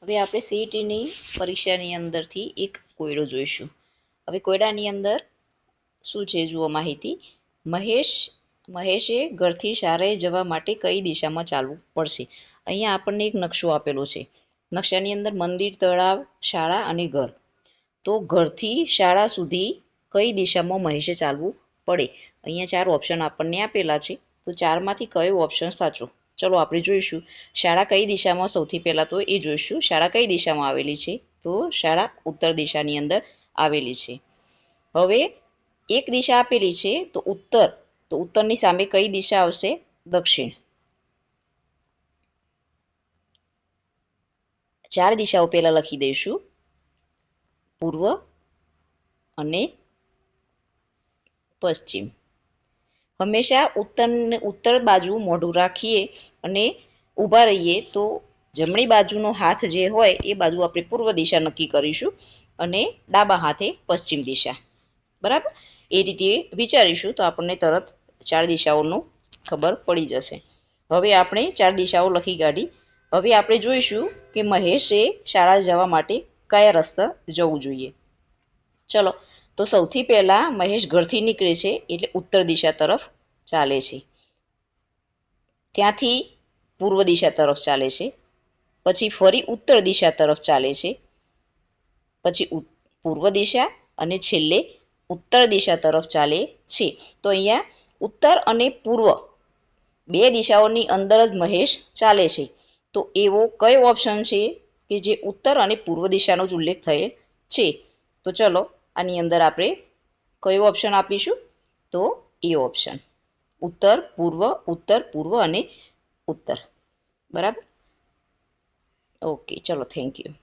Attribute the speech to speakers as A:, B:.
A: હવે આપણે સીઈટીની પરીક્ષાની અંદરથી એક કોયડો જોઈશું. હવે કોયડાની અંદર શું છે જુઓ માહિતી. મહેશે ઘરથી શાળાએ જવા માટે કઈ દિશામાં ચાલવું પડશે. અહીંયા આપણને એક નકશો આપેલો છે. નકશાની અંદર મંદિર, તળાવ, શાળા અને ઘર. તો ઘરથી શાળા સુધી કઈ દિશામાં મહેશે ચાલવું પડે. અહીંયા 4 ઓપ્શન આપણને આપેલા છે. તો 4માંથી કયો ઓપ્શન સાચો? ચલો આપણે જોઈશું. શાળા કઈ દિશામાં સૌથી પહેલાં તો એ જોઈશું. શાળા કઈ દિશામાં આવેલી છે? તો શાળા ઉત્તર દિશાની અંદર આવેલી છે. હવે એક દિશા આપેલી છે તો ઉત્તર. તો ઉત્તરની સામે કઈ દિશા આવશે? દક્ષિણ. 4 દિશાઓ પહેલા લખી દઈશું. પૂર્વ અને પશ્ચિમ. હંમેશા ઉત્તર બાજુ મોઢું રાખીએ અને ઊભા રહીએ તો જમણી બાજુનો હાથ જે હોય એ બાજુ આપણે પૂર્વ દિશા નક્કી કરીશું અને ડાબા હાથે પશ્ચિમ દિશા. બરાબર? એ રીતે વિચારીશું તો આપણને તરત 4 દિશાઓનું ખબર પડી જશે. હવે આપણે 4 દિશાઓ લખી કાઢી. હવે આપણે જોઈશું કે મહેશે શાળા જવા માટે કયા રસ્તા જવું જોઈએ. ચલો, તો સૌથી પહેલા મહેશ ઘરથી નીકળે છે એટલે ઉત્તર દિશા તરફ ચાલે છે. ત્યાંથી પૂર્વ દિશા તરફ ચાલે છે. પછી ફરી ઉત્તર દિશા તરફ ચાલે છે. પછી પૂર્વ દિશા અને છેલ્લે ઉત્તર દિશા તરફ ચાલે છે. તો અહીંયા ઉત્તર અને પૂર્વ 2 દિશાઓની અંદર જ મહેશ ચાલે છે. તો એવો કયો ઓપ્શન છે કે જે ઉત્તર અને પૂર્વ દિશાનો જ ઉલ્લેખ થયેલ છે? તો ચલો આની અંદર આપણે કયો ઓપ્શન આપીશું? તો એ ઓપ્શન. ઉત્તર પૂર્વ અને ઉત્તર. બરાબર? ઓકે, ચલો, થેન્ક યુ.